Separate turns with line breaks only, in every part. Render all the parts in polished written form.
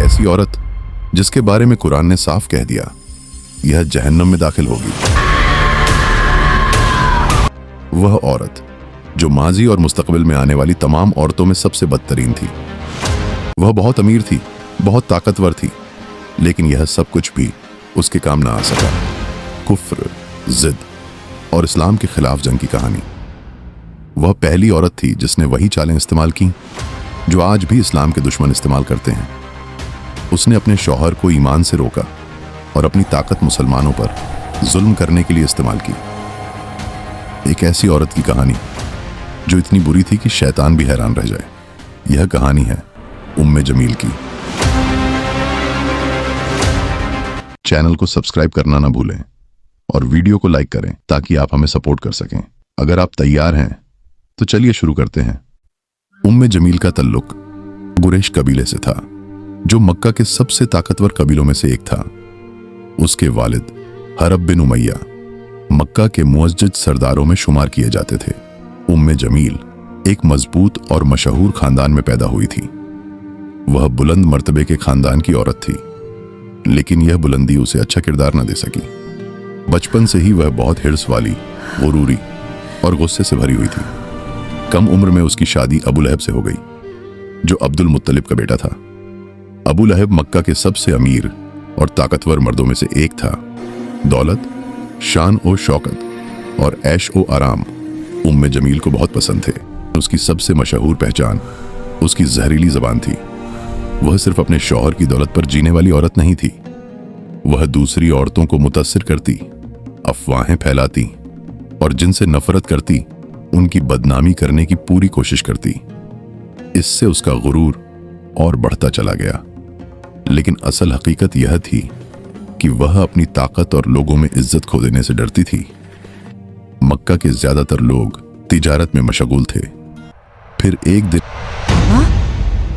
ऐसी औरत जिसके बारे में कुरान ने साफ कह दिया, यह जहन्नम में दाखिल होगी। वह औरत जो माजी और मुस्तकबिल में आने वाली तमाम औरतों में सबसे बदतरीन थी। वह बहुत अमीर थी, बहुत ताकतवर थी, लेकिन यह सब कुछ भी उसके काम ना आ सका। कुफ्र, जिद और इस्लाम के खिलाफ जंग की कहानी। वह पहली औरत थी जिसने वही चालें इस्तेमाल की जो आज भी इस्लाम के दुश्मन इस्तेमाल करते हैं। उसने अपने शौहर को ईमान से रोका और अपनी ताकत मुसलमानों पर जुल्म करने के लिए इस्तेमाल की। एक ऐसी औरत की कहानी जो इतनी बुरी थी कि शैतान भी हैरान रह जाए। यह कहानी है उम्मे जमील की। चैनल को सब्सक्राइब करना ना भूलें और वीडियो को लाइक करें ताकि आप हमें सपोर्ट कर सकें। अगर आप तैयार हैं तो चलिए शुरू करते हैं। उम्मे जमील का तल्लुक कुरैश कबीले से था, जो मक्का के सबसे ताकतवर कबीलों में से एक था। उसके वालिद हरब बिन उमैया मक्का के मुअज्जज सरदारों में शुमार किए जाते थे। उम्मे जमील एक मजबूत और मशहूर खानदान में पैदा हुई थी। वह बुलंद मर्तबे के खानदान की औरत थी, लेकिन यह बुलंदी उसे अच्छा किरदार न दे सकी। बचपन से ही वह बहुत हिर्स वाली, गुरूरी और गुस्से से भरी हुई थी। कम उम्र में उसकी शादी अबू लहब से हो गई, जो अब्दुल मुत्तलिब का बेटा था। अबू लहब मक्का के सबसे अमीर और ताकतवर मर्दों में से एक था। दौलत, शान और शौकत और ऐश ओ आराम उम्मे जमील को बहुत पसंद थे। उसकी सबसे मशहूर पहचान उसकी जहरीली ज़बान थी। वह सिर्फ अपने शौहर की दौलत पर जीने वाली औरत नहीं थी, वह दूसरी औरतों को मुतासिर करती, अफवाहें फैलाती और जिनसे नफरत करती उनकी बदनामी करने की पूरी कोशिश करती। इससे उसका गुरूर और बढ़ता चला गया। लेकिन असल हकीकत यह थी कि वह अपनी ताकत और लोगों में इज्जत खो देने से डरती थी। मक्का के ज्यादातर लोग तिजारत में मशगूल थे। फिर एक दिन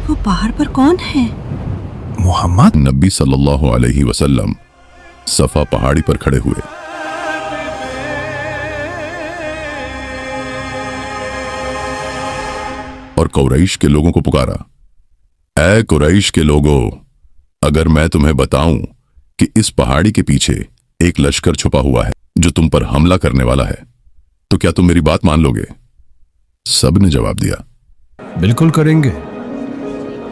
वो पहाड़ पर कौन है?
मोहम्मद।
नबी सल्लल्लाहु अलैहि वसल्लम सफा पहाड़ी पर खड़े हुए। और कुरैश के लोगों को पुकारा, ऐ कुरैश के लोगों, अगर मैं तुम्हें बताऊं कि इस पहाड़ी के पीछे एक लश्कर छुपा हुआ है जो तुम पर हमला करने वाला है, तो क्या तुम मेरी बात मान लोगे? सब ने जवाब दिया,
बिल्कुल करेंगे,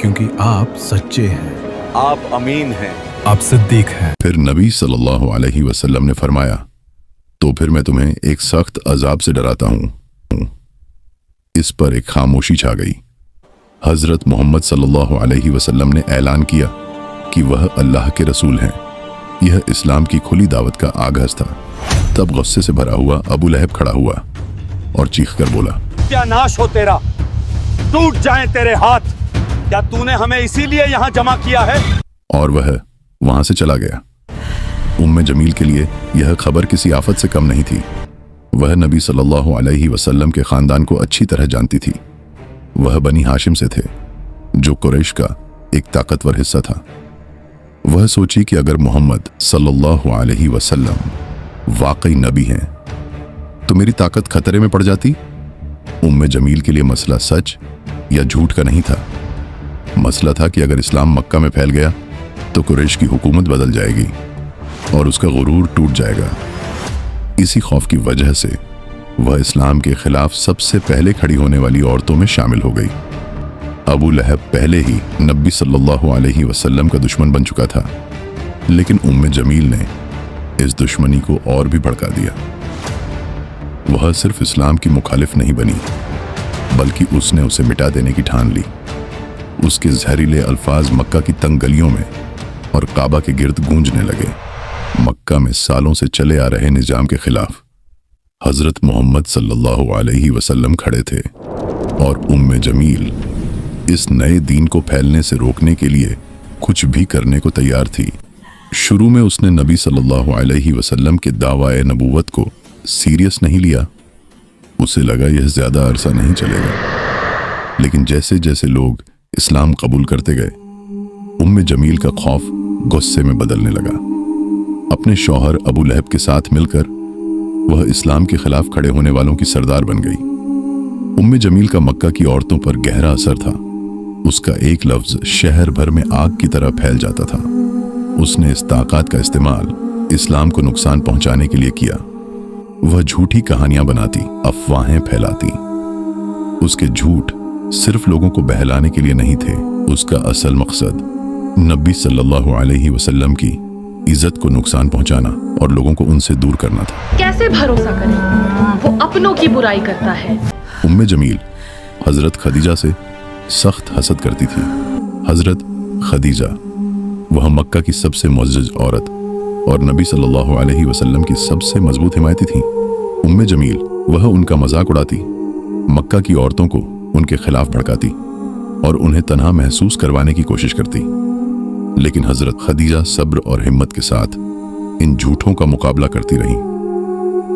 क्योंकि आप सच्चे हैं,
आप अमीन हैं,
आप सिद्दीक हैं।
फिर नबी सल्लल्लाहु अलैहि वसल्लम ने फरमाया, तो फिर मैं तुम्हें एक सख्त अजाब से डराता हूं। इस पर एक खामोशी छा गई। हजरत मोहम्मद सल्लल्लाहु अलैहि वसल्लम ने ऐलान किया कि वह अल्लाह के रसूल हैं। यह इस्लाम की खुली दावत का आगाज था। तब गुस्से से भरा हुआ अबू लहब खड़ा हुआ और चीख कर बोला,
क्या नाश हो तेरा, टूट जाएं तेरे हाथ। क्या तूने हमें इसीलिए यहाँ जमा किया है?
और वह वहां से चला गया। उम्मे जमील के लिए यह खबर किसी आफत से कम नहीं थी। वह नबी सल्लल्लाहु अलैहि वसल्लम के खानदान को अच्छी तरह जानती थी। वह बनी हाशिम से थे, जो कुरैश का एक ताकतवर हिस्सा था। वह सोची कि अगर मोहम्मद सल्लल्लाहु अलैहि वसल्लम वाकई नबी हैं, तो मेरी ताकत खतरे में पड़ जाती। उम्मे जमील के लिए मसला सच या झूठ का नहीं था। मसला था कि अगर इस्लाम मक्का में फैल गया तो कुरैश की हुकूमत बदल जाएगी और उसका गुरूर टूट जाएगा। इसी खौफ की वजह से वह इस्लाम के खिलाफ सबसे पहले खड़ी होने वाली औरतों में शामिल हो गई। अबू लहब पहले ही नबी सल्लल्लाहु अलैहि वसल्लम का दुश्मन बन चुका था, लेकिन उम्मे जमील ने इस दुश्मनी को और भी भड़का दिया। वह सिर्फ इस्लाम की मुखालिफ नहीं बनी, बल्कि उसने उसे मिटा देने की ठान ली। उसके जहरीले अल्फाज मक्का की तंग गलियों में और काबा के गिर्द गूंजने लगे। मक्का में सालों से चले आ रहे निजाम के खिलाफ हजरत मोहम्मद सल्लल्लाहु अलैहि वसल्लम खड़े थे, और उम्मे जमील इस नए दीन को फैलने से रोकने के लिए कुछ भी करने को तैयार थी। शुरू में उसने नबी सल्लल्लाहु अलैहि वसल्लम के दावा-ए नबूवत को सीरियस नहीं लिया। उसे लगा यह ज्यादा अरसा नहीं चलेगा। लेकिन जैसे जैसे लोग इस्लाम कबूल करते गए, उम्मे जमील का खौफ गुस्से में बदलने लगा। अपने शौहर अबू लहब के साथ मिलकर वह इस्लाम के खिलाफ खड़े होने वालों की सरदार बन गई। उम्मे जमील का मक्का की औरतों पर गहरा असर था। उसका एक लफ्ज शहर भर में आग की तरह फैल जाता था। उसने इस ताकत का इस्तेमाल इस्लाम को नुकसान पहुंचाने के लिए किया। वह झूठी कहानियां बनाती, अफवाहें फैलाती। उसके झूठ सिर्फ लोगों को बहलाने के लिए नहीं थे, उसका असल मकसद नबी सल्लल्लाहु अलैहि वसल्लम की इज्जत को नुकसान पहुंचाना और लोगों को उनसे दूर करना था।
कैसे भरोसा करें, वो अपनों की बुराई करता है।
उम्मे जमील हजरत खदीजा से सख्त हसद करती थी। हजरत खदीजा वह मक्का की सबसे मुअज़्ज़ज़ औरत और नबी सल्लल्लाहु अलैहि वसल्लम की सबसे मजबूत हिमायती थी। उम्मे जमील वह उनका मजाक उड़ाती, मक्का की औरतों को उनके खिलाफ भड़काती और उन्हें तन्हा महसूस करवाने की कोशिश करती। लेकिन हजरत खदीजा सब्र और हिम्मत के साथ इन झूठों का मुकाबला करती रही।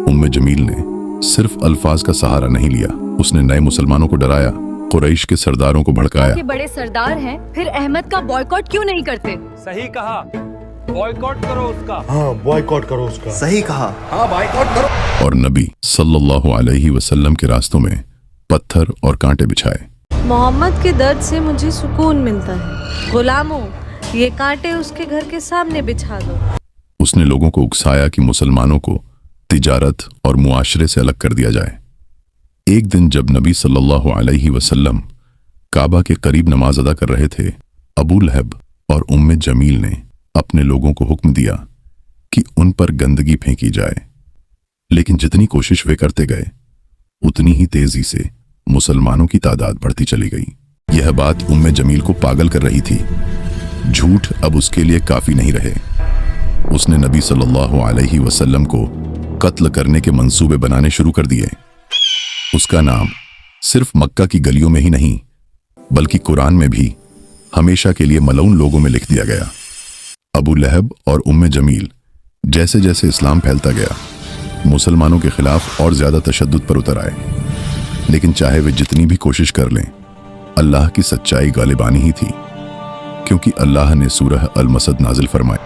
उम्मे जमील ने सिर्फ अल्फाज का सहारा नहीं लिया, उसने नए मुसलमानों को डराया, कुरैश के सरदारों को भड़काया।
के बड़े सरदार हैं, फिर अहमद का बॉयकॉट क्यों नहीं करते?
सही कहा, बॉयकॉट करो उसका।
हाँ, बॉयकॉट करो उसका।
सही कहा,
हाँ, बॉयकॉट करो।
और नबी सल्लल्लाहु अलैहि वसल्लम के रास्तों में पत्थर और कांटे बिछाए।
मोहम्मद के दर्द से मुझे सुकून मिलता है। गुलामों, ये कांटे उसके घर के सामने बिछा दो।
उसने लोगों को उकसाया कि मुसलमानों को तिजारत और मुआशरे से अलग कर दिया जाए। एक दिन जब नबी सल्लल्लाहु अलैहि वसल्लम काबा के करीब नमाज अदा कर रहे थे, अबू लहब और उम्मे जमील ने अपने लोगों को हुक्म दिया कि उन पर गंदगी फेंकी जाए। लेकिन जितनी कोशिश वे करते गए, उतनी ही तेजी से मुसलमानों की तादाद बढ़ती चली गई। यह बात उम्मे जमील को पागल कर रही थी। झूठ अब उसके लिए काफी नहीं रहे। उसने नबी सल्लल्लाहु अलैहि वसल्लम को कत्ल करने के मंसूबे बनाने शुरू कर दिए। उसका नाम सिर्फ मक्का की गलियों में ही नहीं, बल्कि कुरान में भी हमेशा के लिए मलऊन लोगों में लिख दिया गया। अबू लहब और उम्मे जमील जैसे जैसे इस्लाम फैलता गया, मुसलमानों के खिलाफ और ज्यादा तशद्दुद पर उतर आए। लेकिन चाहे वे जितनी भी कोशिश कर लें, अल्लाह की सच्चाई गालिबानी ही थी, क्योंकि अल्लाह ने सूरह अल-मसद नाजिल फरमाई।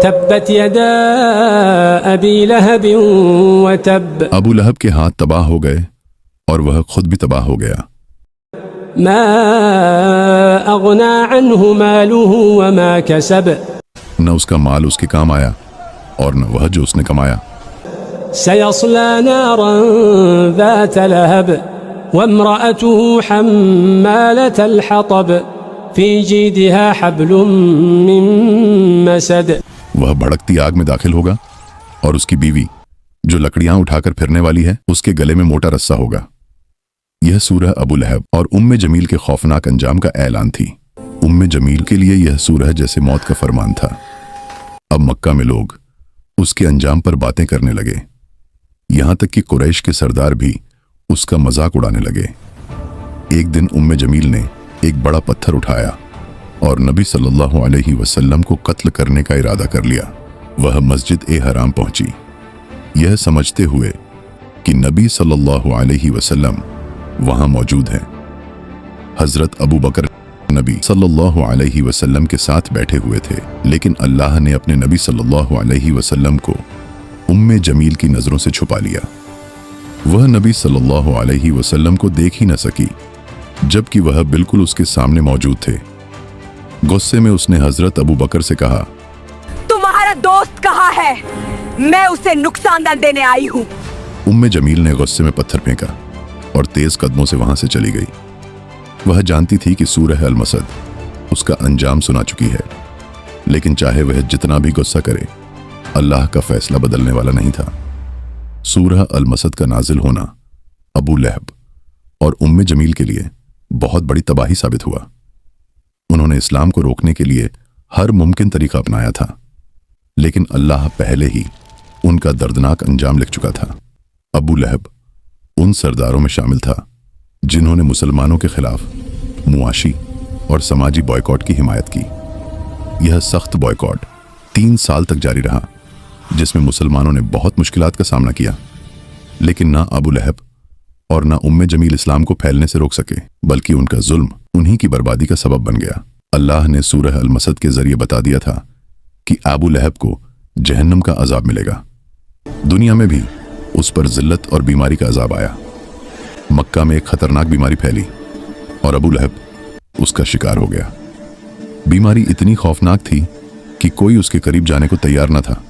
तब्बत यदा अबी लहब व तब।
अबू लहब के हाथ तबाह हो गए और वह खुद भी तबाह हो गया।
मा अगना अन्हु मालुहु व मा कसब।
न उसका माल उसके काम आया और न वह जो उसने कमाया।
सयस्ला नारन ज़ात लहब व इम्रअतुहु हम्मालतल हतब फी जीदिहा हब्लुम मिन मसद।
वह भड़कती आग में दाखिल होगा और उसकी बीवी जो लकड़ियां उठाकर फिरने वाली है, उसके गले में मोटा रस्सा होगा। यह सूरह अबू लहब और उम्मे जमील के खौफनाक अंजाम का ऐलान थी। उम्मे जमील के लिए यह सूरह जैसे मौत का फरमान था। अब मक्का में लोग उसके अंजाम पर बातें करने लगे, यहां तक कि कुरैश के सरदार भी उसका मजाक उड़ाने लगे। एक दिन उम्मे जमील ने एक बड़ा पत्थर उठाया और नबी सल्लल्लाहु अलैहि वसल्लम को कत्ल करने का इरादा कर लिया। वह मस्जिद ए हराम पहुंची, यह समझते हुए कि नबी सल्लल्लाहु अलैहि वसल्लम वहां मौजूद हैं। हजरत अबू बकर नबी सल्लल्लाहु अलैहि वसल्लम के साथ बैठे हुए थे, लेकिन अल्लाह ने अपने नबी सल्लल्लाहु अलैहि वसल्लम को उम्मे जमील की नजरों से छुपा लिया। वह नबी सल्लल्लाहु अलैहि वसल्लम को देख ही न सकी, जबकि वह बिल्कुल उसके सामने मौजूद थे। गुस्से में उसने हजरत अबू बकर से कहा,
तुम्हारा दोस्त कहाँ है? मैं उसे नुकसान न देने आई हूँ।
उम्मे जमील ने गुस्से में पत्थर फेंका और तेज कदमों से वहां से चली गई। वह जानती थी कि सूरह अल-मसद उसका अंजाम सुना चुकी है, लेकिन चाहे वह जितना भी गुस्सा करे, अल्लाह का फैसला बदलने वाला नहीं था। सूरह अल-मसद का नाजिल होना अबू लहब और उम्मे जमील के लिए बहुत बड़ी तबाही साबित हुआ। उन्होंने इस्लाम को रोकने के लिए हर मुमकिन तरीका अपनाया था, लेकिन अल्लाह पहले ही उनका दर्दनाक अंजाम लिख चुका था। अबू लहब उन सरदारों में शामिल था जिन्होंने मुसलमानों के खिलाफ मुआशी और समाजी बॉयकॉट की हिमायत की। यह सख्त बॉयकॉट 3 साल तक जारी रहा, जिसमें मुसलमानों ने बहुत मुश्किलात का सामना किया, लेकिन ना अबू लहब और ना उम्मे जमील इस्लाम को फैलने से रोक सके, बल्कि उनका जुल्म उन्हीं की बर्बादी का सबब बन गया। अल्लाह ने सूरह अल-मसद के जरिए बता दिया था कि अबू लहब को जहन्नम का अजाब मिलेगा। दुनिया में भी उस पर जिल्लत और बीमारी का अजाब आया। मक्का में एक खतरनाक बीमारी फैली और अबू लहब उसका शिकार हो गया। बीमारी इतनी खौफनाक थी कि कोई उसके करीब जाने को तैयार न था।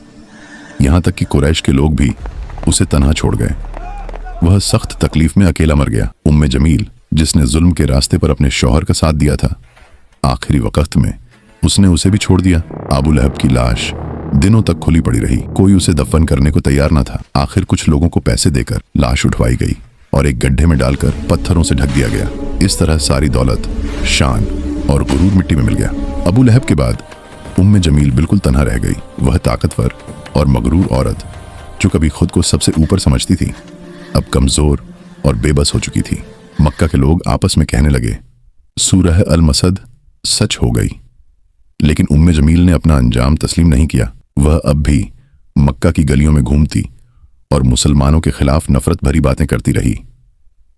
यहां तक कि कुरैश के लोग भी उसे तन्हा छोड़ गए। वह सख्त तकलीफ में अकेला मर गया। उम्मे जमील, जिसने जुल्म के रास्ते पर अपने शौहर का साथ दिया था, आखिरी वक्त में उसने उसे भी छोड़ दिया। अबू लहब की लाश दिनों तक खुली पड़ी रही। कोई उसे दफन करने को तैयार न था। आखिर कुछ लोगों को पैसे देकर लाश उठवाई गई और एक गड्ढे में डालकर पत्थरों से ढक दिया गया। इस तरह सारी दौलत, शान और गुरूर मिट्टी में मिल गया। अबू लहब के बाद उम्मे जमील बिल्कुल तन्हा रह गई। वह ताकतवर और मगरूर औरत, जो कभी खुद को सबसे ऊपर समझती थी, अब कमजोर और बेबस हो चुकी थी। मक्का के लोग आपस में कहने लगे, सूरह अल मसद सच हो गई। लेकिन उम्मे जमील ने अपना अंजाम तस्लीम नहीं किया। वह अब भी मक्का की गलियों में घूमती और मुसलमानों के खिलाफ नफरत भरी बातें करती रही।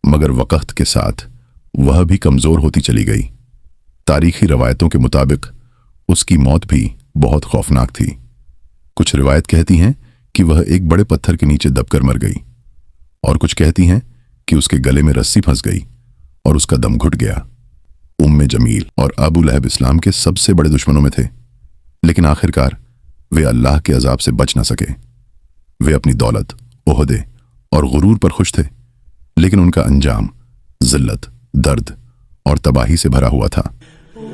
मगर वक्त के साथ वह भी कमजोर होती चली गई। तारीखी रवायतों के मुताबिक उसकी मौत भी बहुत खौफनाक थी। कुछ रिवायत कहती हैं कि वह एक बड़े पत्थर के नीचे दबकर मर गई, और कुछ कहती हैं कि उसके गले में रस्सी फंस गई और उसका दम घुट गया। उम्मे जमील और अबू लहब इस्लाम के सबसे बड़े दुश्मनों में थे, लेकिन आखिरकार वे अल्लाह के अजाब से बच न सके। वे अपनी दौलत, ओहदे और गुरूर पर खुश थे, लेकिन उनका अंजाम जिल्लत, दर्द और तबाही से भरा हुआ था।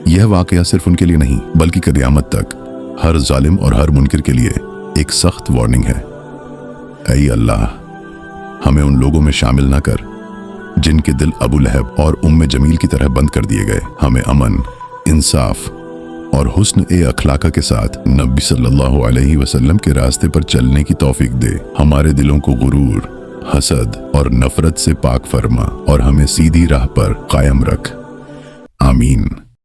यह वाकया सिर्फ उनके लिए नहीं, बल्कि क़यामत तक हर जालिम और हर मुनकिर के लिए एक सख्त वार्निंग है। ऐ अल्लाह, हमें उन लोगों में शामिल ना कर जिनके दिल अबू लहब और उम्मे जमील की तरह बंद कर दिए गए। हमें अमन, इंसाफ और हुस्न ए अखलाका के साथ नबी सल्लल्लाहु अलैहि वसल्लम के रास्ते पर चलने की तौफीक दे। हमारे दिलों को गुरूर, हसद और नफरत से पाक फरमा और हमें सीधी राह पर कायम रख। आमीन।